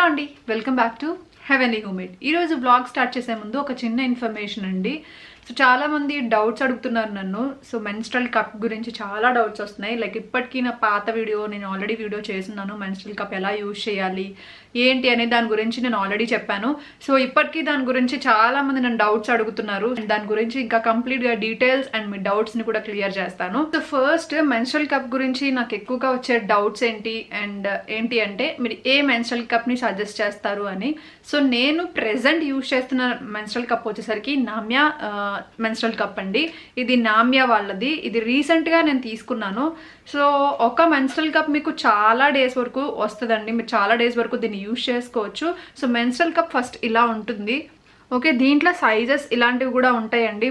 Hello అండి, welcome back to heavenly homemade. ఈరోజు blog start చేసే ముందు ఒక చిన్న ఇన్ఫర్మేషన్ అండి. సో చాలామంది డౌట్స్ అడుగుతున్నారు నన్ను. సో మెన్స్ట్రల్ కప్ గురించి చాలా డౌట్స్ వస్తున్నాయి. లైక్ ఇప్పటికీ నా పాత వీడియో నేను ఆల్రెడీ వీడియో చేస్తున్నాను. మెన్స్ట్రల్ కప్ ఎలా యూజ్ చేయాలి ఏంటి అనే దాని గురించి నేను ఆల్రెడీ చెప్పాను. సో ఇప్పటికీ దాని గురించి చాలామంది నన్ను డౌట్స్ అడుగుతున్నారు. దాని గురించి ఇంకా కంప్లీట్గా డీటెయిల్స్ అండ్ మీ డౌట్స్ని కూడా క్లియర్ చేస్తాను. సో ఫస్ట్ మెన్స్ట్రల్ కప్ గురించి నాకు ఎక్కువగా వచ్చే డౌట్స్ ఏంటి అంటే మీరు ఏ మెన్స్ట్రల్ కప్ని సజెస్ట్ చేస్తారు అని. సో నేను ప్రెజెంట్ యూజ్ చేస్తున్న మెన్స్ట్రల్ కప్ వచ్చేసరికి నామ్యా మెన్స్ట్రల్ కప్ అండి. ఇది నామ్యా వాళ్ళది. ఇది రీసెంట్గా నేను తీసుకున్నాను. సో ఒక మెన్స్ట్రల్ కప్ మీకు చాలా డేస్ వరకు వస్తుందండి. మీరు చాలా డేస్ వరకు దీన్ని యూజ్ చేసుకోవచ్చు. సో మెన్స్ట్రల్ కప్ ఫస్ట్ ఇలా ఉంటుంది. ఓకే, దీంట్లో సైజెస్ ఇలాంటివి కూడా ఉంటాయండి.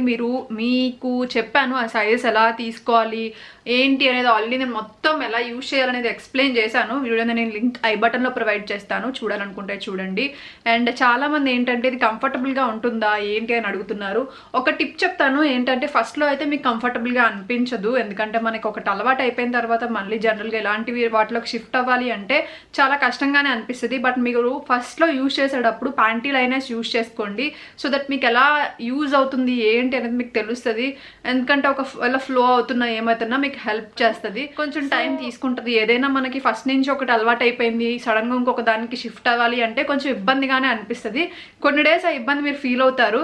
మీకు చెప్పాను ఆ సైజెస్ ఎలా తీసుకోవాలి ఏంటి అనేది ఆల్రెడీ నేను మొత్తం ఎలా యూజ్ చేయాలనేది ఎక్స్ప్లెయిన్ చేశాను. వీడియో నేను లింక్ ఐ బటన్లో ప్రొవైడ్ చేస్తాను, చూడాలనుకుంటే చూడండి. అండ్ చాలామంది ఏంటంటే ఇది కంఫర్టబుల్గా ఉంటుందా ఏంటి అని అడుగుతున్నారు. ఒక టిప్ చెప్తాను ఏంటంటే ఫస్ట్లో అయితే మీకు కంఫర్టబుల్గా అనిపించదు. ఎందుకంటే మనకి ఒకటి అలవాటు అయిపోయిన తర్వాత మళ్ళీ జనరల్గా ఎలాంటివి వాటిలోకి షిఫ్ట్ అవ్వాలి అంటే చాలా కష్టంగానే అనిపిస్తుంది. బట్ మీరు ఫస్ట్లో యూజ్ చేసేటప్పుడు ప్యాంటీ లైనర్స్ యూజ్ చేసుకోండి. సో దట్ మీకు ఎలా యూజ్ అవుతుంది ఏంటి అనేది మీకు తెలుస్తుంది. ఎందుకంటే ఒకవేళ ఫ్లో అవుతున్నా ఏమవుతున్నా మీకు హెల్ప్ చేస్తుంది. కొంచెం టైం తీసుకుంటుంది. ఏదైనా మనకి ఫస్ట్ నుంచి ఒకటి అలవాటు అయిపోయింది, సడన్గా ఇంకొక దానికి షిఫ్ట్ అవ్వాలి అంటే కొంచెం ఇబ్బందిగానే అనిపిస్తుంది. కొన్ని డేస్ ఆ ఇబ్బంది మీరు ఫీల్ అవుతారు.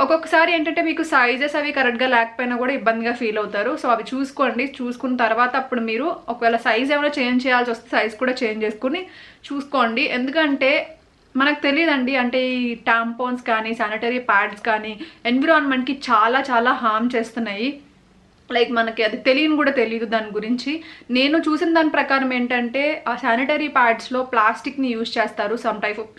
ఒక్కొక్కసారి ఏంటంటే మీకు సైజెస్ అవి కరెక్ట్గా లేకపోయినా కూడా ఇబ్బందిగా ఫీల్ అవుతారు. సో అవి చూసుకోండి. చూసుకున్న తర్వాత అప్పుడు మీరు ఒకవేళ సైజ్ ఏమైనా చేంజ్ చేయాల్సి వస్తే సైజ్ కూడా చేంజ్ చేసుకుని చూసుకోండి. ఎందుకంటే మనకు తెలియదండి, అంటే ఈ టాంపోన్స్ కానీ శానిటరీ ప్యాడ్స్ కానీ ఎన్విరాన్మెంట్కి చాలా చాలా హార్మ్ చేస్తున్నాయి. లైక్ మనకి అది తెలియదు దాని గురించి. నేను చూసిన దాని ప్రకారం ఏంటంటే ఆ శానిటరీ ప్యాడ్స్లో ప్లాస్టిక్ని యూజ్ చేస్తారు,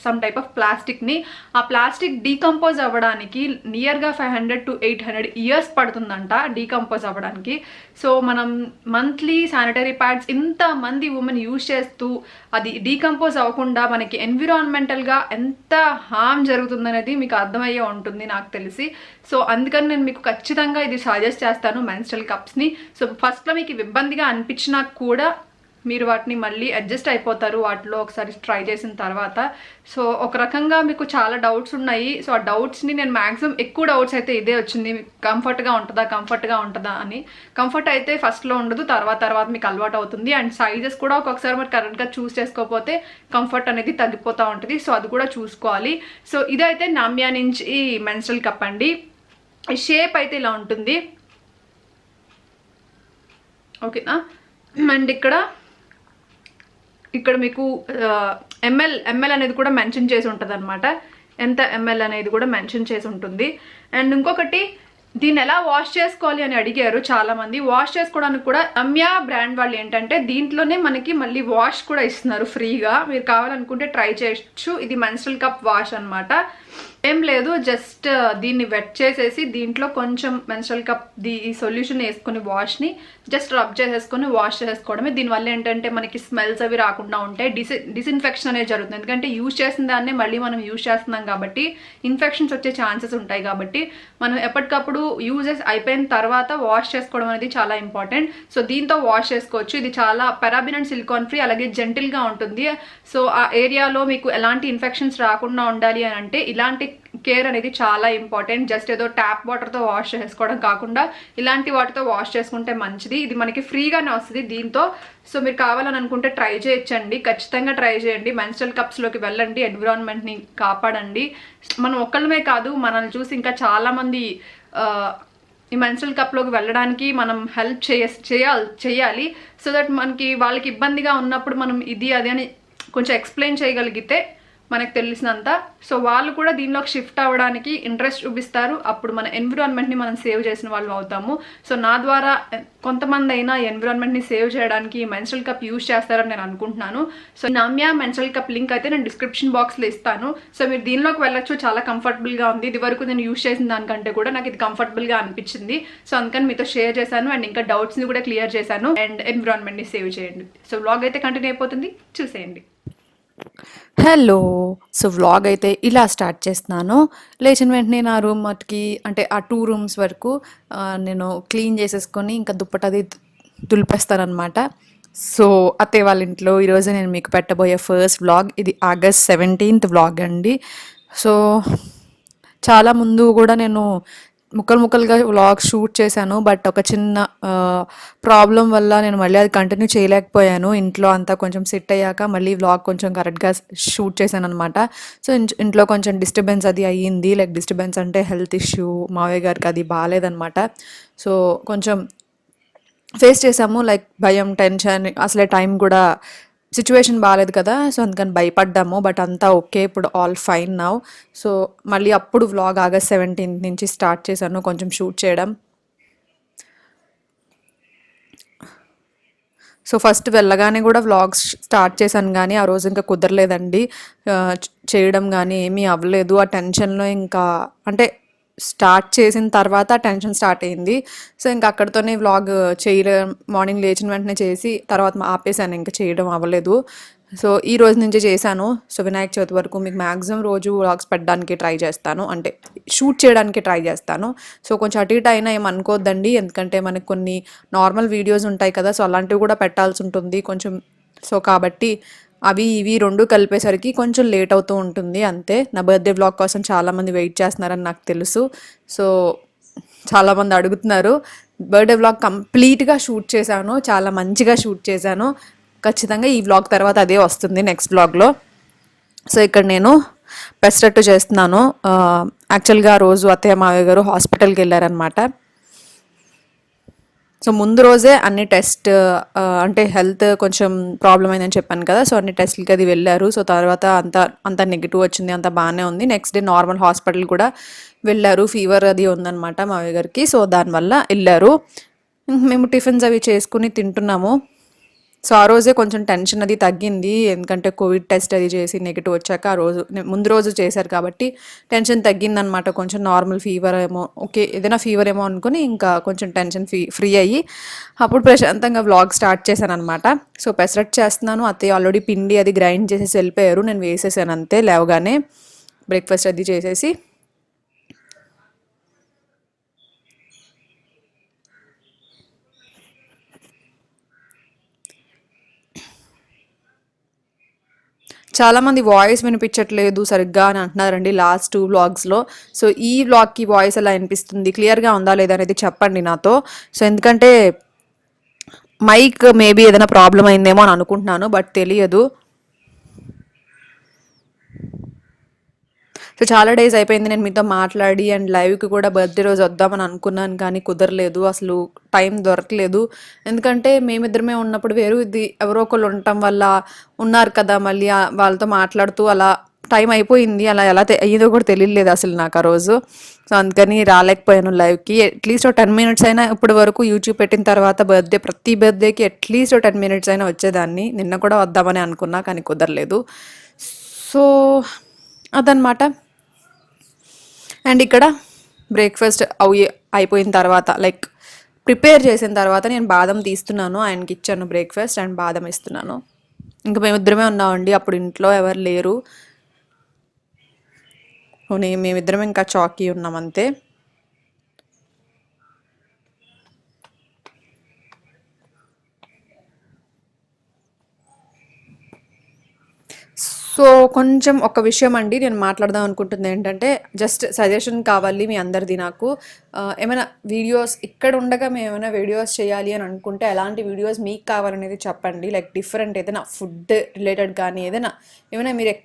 సమ్ టైప్ ఆఫ్ ప్లాస్టిక్ని. ఆ ప్లాస్టిక్ డీకంపోజ్ అవ్వడానికి నియర్గా 500 to 800 ఇయర్స్ పడుతుందంట డీకంపోజ్ అవ్వడానికి. సో మనం మంత్లీ శానిటరీ ప్యాడ్స్ ఇంతమంది ఉమెన్ యూజ్ చేస్తూ అది డీకంపోజ్ అవ్వకుండా మనకి ఎన్విరాన్మెంటల్గా ఎంత హార్మ్ జరుగుతుందనేది మీకు అర్థమయ్యే ఉంటుంది నాకు తెలిసి. సో అందుకని నేను మీకు ఖచ్చితంగా ఇది సజెస్ట్ చేస్తాను మెన్స్ట్రల్ కప్స్ని. సో ఫస్ట్లో మీకు ఇబ్బందిగా అనిపించినా కూడా మీరు వాటిని మళ్ళీ అడ్జస్ట్ అయిపోతారు వాటిలో ఒకసారి ట్రై చేసిన తర్వాత. సో ఒక రకంగా మీకు చాలా డౌట్స్ ఉన్నాయి. సో ఆ డౌట్స్ని నేను మ్యాక్సిమం ఎక్కువ డౌట్స్ అయితే ఇదే వచ్చింది, కంఫర్ట్గా ఉంటుందా అని. కంఫర్ట్ అయితే ఫస్ట్లో ఉండదు, తర్వాత మీకు అలవాటు అవుతుంది. అండ్ సైజెస్ కూడా ఒక్కొక్కసారి మరి కరెక్ట్గా చూస్ చేసుకోకపోతే కంఫర్ట్ అనేది తగ్గిపోతూ ఉంటుంది. సో అది కూడా చూసుకోవాలి. సో ఇదైతే నామ్యా నుంచి మెన్స్ట్రల్ కప్ అండి. ఈ షేప్ అయితే ఇలా ఉంటుంది, ఓకేనా. అండ్ ఇక్కడ మీకు ఎంఎల్ అనేది కూడా మెన్షన్ చేసి ఉంటుంది అనమాట. ఎంత ఎంఎల్ అనేది కూడా మెన్షన్ చేసి ఉంటుంది. అండ్ ఇంకొకటి, దీన్ని ఎలా వాష్ చేసుకోవాలి అని అడిగారు చాలామంది. వాష్ చేసుకోవడానికి కూడా నామ్యా బ్రాండ్ వాళ్ళు ఏంటంటే దీంట్లోనే మనకి మళ్ళీ వాష్ కూడా ఇస్తున్నారు ఫ్రీగా. మీరు కావాలనుకుంటే ట్రై చేయొచ్చు. ఇది మెన్స్ట్రల్ కప్ వాష్ అనమాట. ఏం లేదు, జస్ట్ దీన్ని వెట్ చేసేసి దీంట్లో కొంచెం మెన్స్ట్రల్ కప్ ఈ సొల్యూషన్ వేసుకొని వాష్ని జస్ట్ రబ్ చేసేసుకొని వాష్ చేసుకోవడమే. దీనివల్ల ఏంటంటే మనకి స్మెల్స్ అవి రాకుండా ఉంటాయి. డిస్ఇన్ఫెక్షన్ అనేది జరుగుతుంది. ఎందుకంటే యూజ్ చేసిన దాన్నే మళ్ళీ మనం యూజ్ చేస్తున్నాం కాబట్టి ఇన్ఫెక్షన్స్ వచ్చే ఛాన్సెస్ ఉంటాయి. కాబట్టి మనం ఎప్పటికప్పుడు యూజెస్ అయిపోయిన తర్వాత వాష్ చేసుకోవడం అనేది చాలా ఇంపార్టెంట్. సో దీంతో వాష్ చేసుకోవచ్చు. ఇది చాలా పారాబిన్ అండ్ సిలికాన్ ఫ్రీ, అలాగే జెంటిల్గా ఉంటుంది. సో ఆ ఏరియాలో మీకు ఎలాంటి ఇన్ఫెక్షన్స్ రాకుండా ఉండాలి అని అంటే ఇలాంటి కేర్ అనేది చాలా ఇంపార్టెంట్. జస్ట్ ఏదో ట్యాప్ వాటర్తో వాష్ చేసుకోవడం కాకుండా ఇలాంటి వాటర్తో వాష్ చేసుకుంటే మంచిది. ఇది మనకి ఫ్రీగానే వస్తుంది దీంతో. సో మీరు కావాలని అనుకుంటే ట్రై చేయొచ్చండి, ఖచ్చితంగా ట్రై చేయండి. మెన్స్ట్రల్ కప్స్లోకి వెళ్ళండి, ఎన్విరాన్మెంట్ని కాపాడండి. మనం ఒక్కళ్ళమే కాదు, మనల్ని చూసి ఇంకా చాలామంది ఈ మెన్స్ట్రల్ కప్లోకి వెళ్ళడానికి మనం హెల్ప్ చేయాలి. సో దట్ మనకి వాళ్ళకి ఇబ్బందిగా ఉన్నప్పుడు మనం ఇది అది అని కొంచెం ఎక్స్ప్లెయిన్ చేయగలిగితే మనకు తెలిసినంత, సో వాళ్ళు కూడా దీనిలోకి షిఫ్ట్ అవ్వడానికి ఇంట్రెస్ట్ చూపిస్తారు. అప్పుడు మన ఎన్విరాన్మెంట్ని మనం సేవ్ చేసిన వాళ్ళు అవుతాము. సో నా ద్వారా కొంతమంది అయినా ఎన్విరాన్మెంట్ని సేవ్ చేయడానికి మెన్స్ట్రల్ కప్ యూజ్ చేస్తారని నేను అనుకుంటున్నాను. సో నామ్యా మెన్స్ట్రల్ కప్ లింక్ అయితే నేను డిస్క్రిప్షన్ బాక్స్లో ఇస్తాను. సో మీరు దీనిలోకి వెళ్ళొచ్చు, చాలా కంఫర్టబుల్గా ఉంది. ఇది వరకు నేను యూజ్ చేసిన దానికంటే కూడా నాకు ఇది కంఫర్టబుల్గా అనిపించింది. సో అందుకని మీతో షేర్ చేశాను. అండ్ ఇంకా డౌట్స్ని కూడా క్లియర్ చేశాను. అండ్ ఎన్విరాన్మెంట్ని సేవ్ చేయండి. సో వ్లాగ్ అయితే కంటిన్యూ అయిపోతుంది, చూసేయండి. హలో. సో వ్లాగ్ అయితే ఇలా స్టార్ట్ చేస్తున్నాను. లేచిన వెంటనే నా రూమ్ మటుకి అంటే ఆ 2 రూమ్స్ వరకు నేను క్లీన్ చేసేసుకొని ఇంకా దుప్పటది దులిపేస్తానమాట. సో అత్తయ్య వాళ్ళ ఇంట్లో ఈరోజు నేను మీకు పెట్టబోయే ఫస్ట్ వ్లాగ్ ఇది ఆగస్ట్ 17th వ్లాగ్ అండి. సో చాలా ముందు కూడా నేను ముక్కలు ముక్కలుగా వ్లాగ్ షూట్ చేశాను. బట్ ఒక చిన్న ప్రాబ్లం వల్ల నేను మళ్ళీ అది కంటిన్యూ చేయలేకపోయాను. ఇంట్లో అంతా కొంచెం సెట్ అయ్యాక మళ్ళీ వ్లాగ్ కొంచెం కరెక్ట్గా షూట్ చేశాను అనమాట. సో ఇంట్లో కొంచెం డిస్టర్బెన్స్ అది అయ్యింది. లైక్ డిస్టర్బెన్స్ అంటే హెల్త్ ఇష్యూ, మావయ్య గారికి అది బాగాలేదనమాట. సో కొంచెం ఫేస్ చేసాము. లైక్ భయం, టెన్షన్, అసలే టైం కూడా సిచ్యువేషన్ బాగాలేదు కదా. సో అందుకని భయపడ్డాము. బట్ అంతా ఓకే, ఇప్పుడు ఆల్ ఫైన్ నౌ. సో మళ్ళీ అప్పుడు వ్లాగ్ ఆగస్ట్ 17th నుంచి స్టార్ట్ చేశాను కొంచెం షూట్ చేయడం. సో ఫస్ట్ వెళ్ళగానే కూడా వ్లాగ్స్ స్టార్ట్ చేశాను కానీ ఆ రోజు ఇంకా కుదరలేదండి. చేయడం కానీ ఏమీ అవ్వలేదు. ఆ టెన్షన్లో ఇంకా అంటే స్టార్ట్ చేసిన తర్వాత టెన్షన్ స్టార్ట్ అయింది. సో ఇంకా అక్కడితోనే వ్లాగ్ చేయడం, మార్నింగ్ లేచిన వెంటనే చేసి తర్వాత ఆపేసాను, ఇంకా చేయడం అవ్వలేదు. సో ఈ రోజు నుంచి చేశాను. సో వినాయక చవితి వరకు మీకు మ్యాక్సిమం రోజు వ్లాగ్స్ పెట్టడానికి ట్రై చేస్తాను, అంటే షూట్ చేయడానికి ట్రై చేస్తాను. సో కొంచెం అటు ఇటు అయినా ఏమనుకోవద్దండి, ఎందుకంటే మనకు కొన్ని నార్మల్ వీడియోస్ ఉంటాయి కదా, సో అలాంటివి కూడా పెట్టాల్సి ఉంటుంది కొంచెం. సో కాబట్టి అవి ఇవి రెండు కలిపేసరికి కొంచెం లేట్ అవుతూ ఉంటుంది అంతే. నా బర్త్డే వ్లాగ్ కోసం చాలామంది వెయిట్ చేస్తున్నారని నాకు తెలుసు. సో చాలామంది అడుగుతున్నారు. బర్త్డే వ్లాగ్ కంప్లీట్గా షూట్ చేశాను, చాలా మంచిగా షూట్ చేశాను. ఖచ్చితంగా ఈ వ్లాగ్ తర్వాత అదే వస్తుంది నెక్స్ట్ వ్లాగ్లో. సో ఇక్కడ నేను పెసరట్టు చేస్తున్నాను. యాక్చువల్గా ఆ రోజు అత్తయ్య మావయ్య గారు హాస్పిటల్కి వెళ్ళారనమాట. సో ముందు రోజే అన్ని టెస్ట్, అంటే హెల్త్ కొంచెం ప్రాబ్లం అయిందని చెప్పాను కదా, సో అన్ని టెస్ట్లకి అది వెళ్ళారు. సో తర్వాత అంత నెగిటివ్ వచ్చింది, అంత బాగానే ఉంది. నెక్స్ట్ డే నార్మల్ హాస్పిటల్ కూడా వెళ్ళారు. ఫీవర్ అది ఉందన్నమాట మావయ్య గారికి, సో దానివల్ల వెళ్ళారు. మేము టిఫిన్స్ అవి చేసుకుని తింటున్నాము. సో ఆ రోజే కొంచెం టెన్షన్ అది తగ్గింది, ఎందుకంటే కోవిడ్ టెస్ట్ అది చేసి నెగిటివ్ వచ్చాక ఆ రోజు ముందు రోజు చేశారు కాబట్టి టెన్షన్ తగ్గిందనమాట. కొంచెం నార్మల్ ఫీవర్ ఏమో, ఓకే ఏదైనా ఫీవర్ ఏమో అనుకుని ఇంకా కొంచెం టెన్షన్ ఫ్రీ అయ్యి అప్పుడు ప్రశాంతంగా వ్లాగ్ స్టార్ట్ చేశాను అనమాట. సో పెసరట్ చేస్తున్నాను. అత్తయ్య ఆల్రెడీ పిండి అది గ్రైండ్ చేసేసి వెళ్ళిపోయారు, నేను వేసేసాను అంతే లేవగానే బ్రేక్ఫాస్ట్ అది చేసేసి. చాలామంది వాయిస్ వినిపించట్లేదు సరిగ్గా అని అంటున్నారండి లాస్ట్ 2 వ్లాగ్స్లో. సో ఈ వ్లాగ్కి వాయిస్ ఎలా వినిపిస్తుంది, క్లియర్గా ఉందా లేదా అనేది చెప్పండి నాతో. సో ఎందుకంటే మైక్ మేబీ ఏదైనా ప్రాబ్లం అయిందేమో అని అనుకుంటున్నాను, బట్ తెలియదు. సో చాలా డేస్ అయిపోయింది నేను మీతో మాట్లాడి, అండ్ లైవ్కి కూడా బర్త్డే రోజు వద్దామని అనుకున్నాను కానీ కుదరలేదు, అసలు టైం దొరకలేదు. ఎందుకంటే మేమిద్దరమే ఉన్నప్పుడు వేరు, ఇది ఎవరో ఒకళ్ళు ఉండటం వల్ల ఉన్నారు కదా, మళ్ళీ వాళ్ళతో మాట్లాడుతూ అలా టైం అయిపోయింది. అలా ఎలా అయ్యిందో కూడా తెలియలేదు అసలు నాకు ఆ రోజు. సో అందుకని రాలేకపోయాను లైవ్కి. అట్లీస్ట్ 10 minutes అయినా ఇప్పటి వరకు యూట్యూబ్ పెట్టిన తర్వాత ప్రతి బర్త్డేకి అట్లీస్ట్ 10 minutes అయినా వచ్చేదాన్ని. నిన్న కూడా వద్దామని అనుకున్నా కానీ కుదరలేదు. సో అదనమాట. అండ్ ఇక్కడ బ్రేక్ఫాస్ట్ అయిపోయిన తర్వాత, లైక్ ప్రిపేర్ చేసిన తర్వాత నేను బాదం తీస్తున్నాను, ఆయనకి ఇచ్చాను బ్రేక్ఫాస్ట్ అండ్ బాదం ఇస్తున్నాను. ఇంకా మేమిద్దరమే ఉన్నామండి, అప్పుడు ఇంట్లో ఎవరు లేరు. మేమిద్దరం ఇంకా చాకీ ఉన్నాం అంతే. సో కొంచెం ఒక విషయం అండి నేను మాట్లాడదాం అనుకుంటుంది ఏంటంటే, జస్ట్ సజెషన్ కావాలి మీ అందరిది నాకు. ఏమైనా వీడియోస్ ఇక్కడ ఉండగా మేము ఏమైనా వీడియోస్ చేయాలి అని అనుకుంటే ఎలాంటి వీడియోస్ మీకు కావాలనేది చెప్పండి. లైక్ డిఫరెంట్ ఏదైనా ఫుడ్ రిలేటెడ్ కానీ ఏమైనా మీరు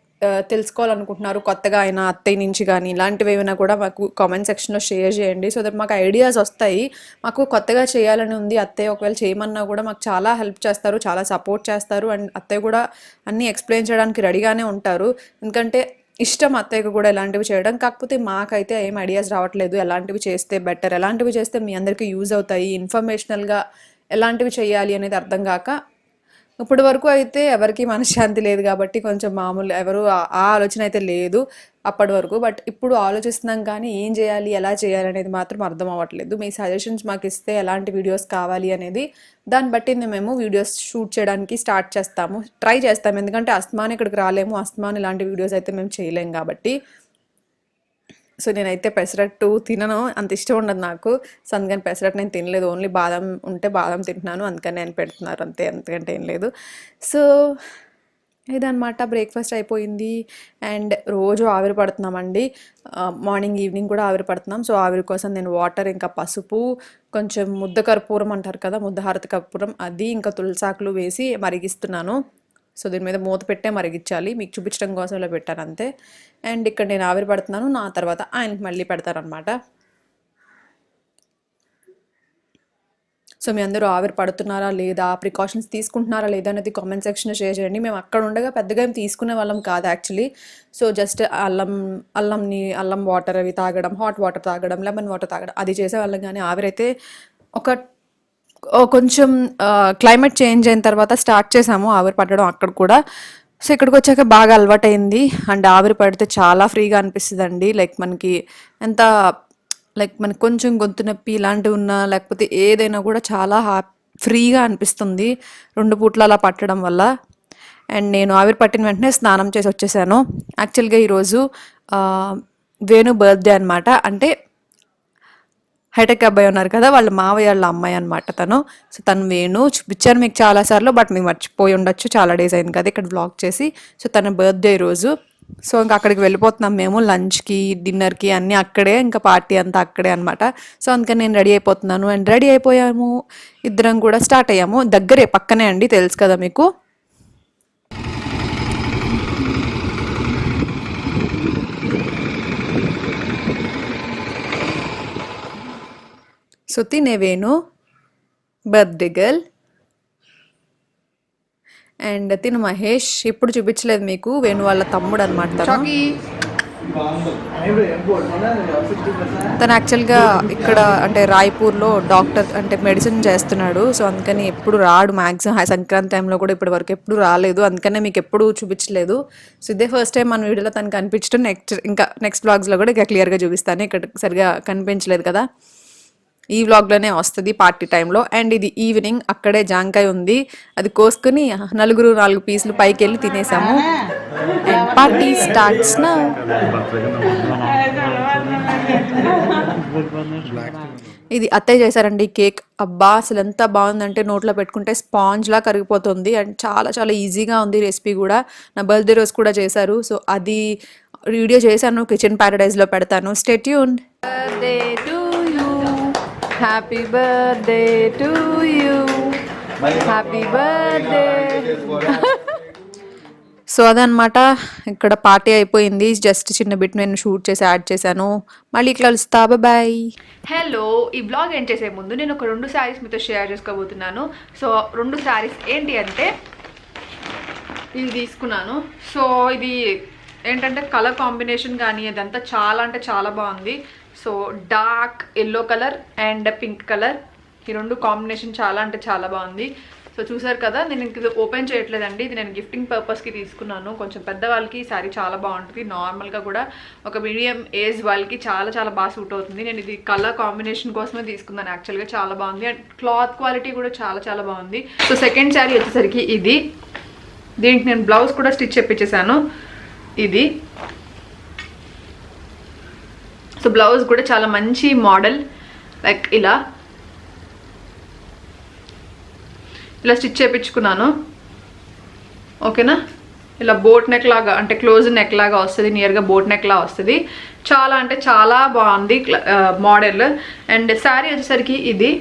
తెలుసుకోవాలనుకుంటున్నారు కొత్తగా అయినా అత్తయ్య నుంచి కానీ ఇలాంటివి ఏమైనా కూడా మాకు కామెంట్ సెక్షన్లో షేర్ చేయండి. సో దట్ మాకు ఐడియాస్ వస్తాయి. మాకు కొత్తగా చేయాలని ఉంది, అత్తయ్య ఒకవేళ చేయమన్నా కూడా మాకు చాలా హెల్ప్ చేస్తారు, చాలా సపోర్ట్ చేస్తారు. అండ్ అత్తయ్య కూడా అన్నీ ఎక్స్ప్లెయిన్ చేయడానికి రెడీగానే ఉంటారు, ఎందుకంటే ఇష్టం అత్తయ్యకు కూడా ఇలాంటివి చేయడం. కాకపోతే మాకైతే ఏం ఐడియాస్ రావట్లేదు, ఎలాంటివి చేస్తే బెటర్, ఎలాంటివి చేస్తే మీ అందరికీ యూజ్ అవుతాయి, ఇన్ఫర్మేషనల్గా ఎలాంటివి చేయాలి అనేది అర్థం కాక ఇప్పటి వరకు అయితే ఎవరికి మనశ్శాంతి లేదు కాబట్టి కొంచెం మామూలు ఎవరు ఆ ఆలోచన అయితే లేదు అప్పటి వరకు. బట్ ఇప్పుడు ఆలోచిస్తున్నాం కానీ ఏం చేయాలి, ఎలా చేయాలి అనేది మాత్రం అర్థం అవ్వట్లేదు. మీ సజెషన్స్ మాకు ఇస్తే ఎలాంటి వీడియోస్ కావాలి అనేది దాన్ని బట్టి మేము వీడియోస్ షూట్ చేయడానికి స్టార్ట్ చేస్తాము, ట్రై చేస్తాము. ఎందుకంటే అస్తమాన్ ఇక్కడికి రాలేము, అస్తమాన్ ఇలాంటి వీడియోస్ అయితే మేము చేయలేము కాబట్టి. సో నేనైతే పెసరట్టు తినను, అంత ఇష్టం ఉండదు నాకు. సో అందుకని పెసరట్టు నేను తినలేదు, ఓన్లీ బాదం ఉంటే బాదం తింటున్నాను, అందుకని నేను పెడుతున్నారు అంతే, అంతకంటే ఏం లేదు. సో ఇదనమాట, బ్రేక్ఫాస్ట్ అయిపోయింది. అండ్ రోజు ఆవిరి పడుతున్నామండి, మార్నింగ్ ఈవినింగ్ కూడా ఆవిరి పడుతున్నాం. సో ఆవిరి కోసం నేను వాటర్, ఇంకా పసుపు, కొంచెం ముద్ద కర్పూరం అంటారు కదా, ముద్దహారతి కర్పూరం, అది ఇంకా తులసాకులు వేసి మరిగిస్తున్నాను. సో దీని మీద మూత పెట్టే మరిగించాలి, మీకు చూపించడం కోసం ఇలా పెట్టాను అంతే. అండ్ ఇక్కడ నేను ఆవిరి పడుతున్నాను, నా తర్వాత ఆయనకి మళ్ళీ పెడతారనమాట. సో మీ అందరూ ఆవిరి పడుతున్నారా లేదా, ప్రికాషన్స్ తీసుకుంటున్నారా లేదా అనేది కామెంట్ సెక్షన్లో షేర్ చేయండి. మేము అక్కడ ఉండగా పెద్దగా ఏం తీసుకునే వాళ్ళం కాదు యాక్చువల్లీ. సో జస్ట్ అల్లం వాటర్ అవి తాగడం, హాట్ వాటర్ తాగడం, లెమన్ వాటర్ తాగడం, అది చేసేవాళ్ళం. కానీ ఆవిరైతే కొంచెం క్లైమేట్ చేంజ్ అయిన తర్వాత స్టార్ట్ చేసాము ఆవిరి పట్టడం అక్కడ కూడా. సో ఇక్కడికి వచ్చాక బాగా అలవాటైంది. అండ్ ఆవిరి పడితే చాలా ఫ్రీగా అనిపిస్తుంది అండి. లైక్ మనకి కొంచెం గొంతు నొప్పి ఇలాంటివి ఉన్నా, లేకపోతే ఏదైనా కూడా చాలా ఫ్రీగా అనిపిస్తుంది 2 పూట్ల అలా పట్టడం వల్ల. అండ్ నేను ఆవిరి పట్టిన వెంటనే స్నానం చేసి వచ్చేసాను. యాక్చువల్గా ఈరోజు వేణు బర్త్డే అనమాట. అంటే హైటెక్ అబ్బాయి ఉన్నారు కదా, వాళ్ళ మావయ్య వాళ్ళ అమ్మాయి అనమాట తను. సో తను వేణు చూపించాను మీకు చాలాసార్లు, బట్ మీకు మర్చిపోయి ఉండొచ్చు, చాలా డేస్ అయింది కదా ఇక్కడ వ్లాగ్ చేసి. సో తన బర్త్డే రోజు. సో ఇంకా అక్కడికి వెళ్ళిపోతున్నాం మేము, లంచ్కి డిన్నర్కి అన్నీ అక్కడే, ఇంకా పార్టీ అంతా అక్కడే అనమాట. సో అందుకని నేను రెడీ అయిపోతున్నాను. అండ్ రెడీ అయిపోయాము, ఇద్దరం కూడా స్టార్ట్ అయ్యాము. దగ్గరే, పక్కనే అండి, తెలుసు కదా మీకు. సో తినే వేణు బర్త్డే గర్ల్. అండ్ తిను మహేష్, ఇప్పుడు చూపించలేదు మీకు, వేణు వాళ్ళ తమ్ముడు అనమాట తను యాక్చువల్గా ఇక్కడ అంటే రాయ్పూర్లో డాక్టర్, అంటే మెడిసిన్ చేస్తున్నాడు. సో అందుకని ఎప్పుడు రాడు, మ్యాక్సిమం సంక్రాంతి టైంలో కూడా ఇప్పటి వరకు ఎప్పుడు రాలేదు, అందుకనే మీకు ఎప్పుడు చూపించలేదు. సో ఇదే ఫస్ట్ టైం మన వీడియోలో తను కనిపించడం. నెక్స్ట్ వ్లాగ్స్లో కూడా ఇక క్లియర్గా చూపిస్తాను. ఇక్కడ సరిగా కనిపించలేదు కదా, ఈ వ్లాగ్లోనే వస్తుంది పార్టీ టైంలో. అండ్ ఇది ఈవినింగ్, అక్కడే జాంకాయ ఉంది, అది కోసుకుని 4 పీసులు పైకి వెళ్ళి తినేసాము. And party starts now. ఇది అత్తయ్య చేశారండి కేక్. అబ్బా అసలు ఎంత బాగుందంటే నోట్లో పెట్టుకుంటే స్పాంజ్లా కరిగిపోతుంది. అండ్ చాలా చాలా ఈజీగా ఉంది రెసిపీ కూడా. నా బర్త్డే రోజు కూడా చేశారు. సో అది వీడియో చేశాను, కిచెన్ ప్యారడైజ్లో పెడతాను. Stay tuned. Happy birthday to you, happy birthday. So అదనమాట, ఇక్కడ పార్టీ అయిపోయింది. జస్ట్ చిన్న బిట్ నేను షూట్ చేసి యాడ్ చేశాను. మళ్ళీ కలుస్తా, బాయ్. హలో, ఈ బ్లాగ్ ఏం చేసే ముందు నేను ఒక 2 శారీస్ మీతో షేర్ చేసుకోబోతున్నాను. సో 2 శారీస్ ఏంటి అంటే, ఇది తీసుకున్నాను. సో ఇది ఏంటంటే కలర్ కాంబినేషన్ కానీ అదంతా చాలా అంటే చాలా బాగుంది. So dark yellow colour and pink colour, ఈ 2 కాంబినేషన్ చాలా అంటే చాలా బాగుంది. సో చూసారు కదా, నేను ఇంక ఇది ఓపెన్ చేయట్లేదండి, ఇది నేను గిఫ్టింగ్ పర్పస్కి తీసుకున్నాను. కొంచెం పెద్దవాళ్ళకి ఈ శారీ చాలా బాగుంటుంది, నార్మల్గా కూడా ఒక మీడియం ఏజ్ వాళ్ళకి చాలా చాలా బాగా సూట్ అవుతుంది. నేను ఇది కలర్ కాంబినేషన్ కోసమే తీసుకున్నాను యాక్చువల్గా, చాలా బాగుంది. అండ్ క్లాత్ క్వాలిటీ కూడా చాలా చాలా బాగుంది. సో సెకండ్ శారీ వచ్చేసరికి ఇది, దీనికి నేను బ్లౌజ్ కూడా స్టిచ్ చేపించేసాను. ఇది సో బ్లౌజ్ కూడా చాలా మంచి మోడల్, లైక్ ఇలా స్టిచ్ చేయించుకున్నాను. ఓకేనా, ఇలా బోట్ నెక్ లాగా, అంటే క్లోజ్ నెక్ లాగా వస్తుంది, నియర్గా బోట్ నెక్ లాగా వస్తుంది. చాలా అంటే చాలా బాగుంది మోడల్. అండ్ శారీ వచ్చేసరికి ఇది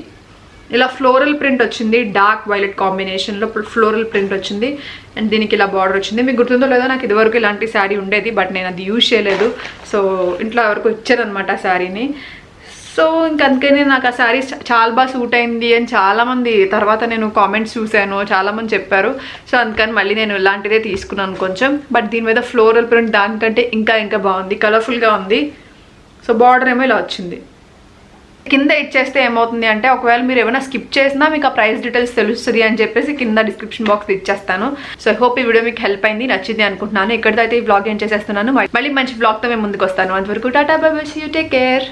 ఇలా ఫ్లోరల్ ప్రింట్ వచ్చింది, డార్క్ వైలెట్ కాంబినేషన్లో ఫ్లోరల్ ప్రింట్ వచ్చింది. అండ్ దీనికి ఇలా బార్డర్ వచ్చింది. మీకు గుర్తుందో లేదో, నాకు ఇదివరకు ఇలాంటి శారీ ఉండేది, బట్ నేను అది యూజ్ చేయలేదు. సో ఇంట్లో ఎవరికి ఇచ్చారనమాట ఆ శారీని. సో ఇంక అందుకనే నాకు ఆ శారీ చాలా బాగా సూట్ అయింది అని చాలామంది తర్వాత నేను కామెంట్స్ చూశాను, చాలామంది చెప్పారు. సో అందుకని మళ్ళీ నేను ఇలాంటిదే తీసుకున్నాను కొంచెం. బట్ దీని మీద ఫ్లోరల్ ప్రింట్ దానికంటే ఇంకా ఇంకా బాగుంది, కలర్ఫుల్గా ఉంది. సో బార్డర్ ఏమో ఇలా వచ్చింది. కింద ఇచ్చేస్తే ఏమవుతుంది అంటే, ఒకవేళ మీరు ఏమైనా స్కిప్ చేసినా మీకు ఆ ప్రైస్ డీటెయిల్స్ తెలుస్తుంది అని చెప్పేసి కింద డిస్క్రిప్షన్ బాక్స్ ఇచ్చేస్తాను. సో ఐ హోప్ ఈ వీడియో మీకు హెల్ప్ అయింది, నచ్చింది అనుకుంటున్నాను. ఇక్కడితో అయితే ఈ వ్లాగ్ ఏం చేసేస్తున్నాను. మళ్ళీ మంచి వ్లాగ్తో మేము ముందుకు వస్తాను. అంతవరకు tata, bye bye, see you, take care.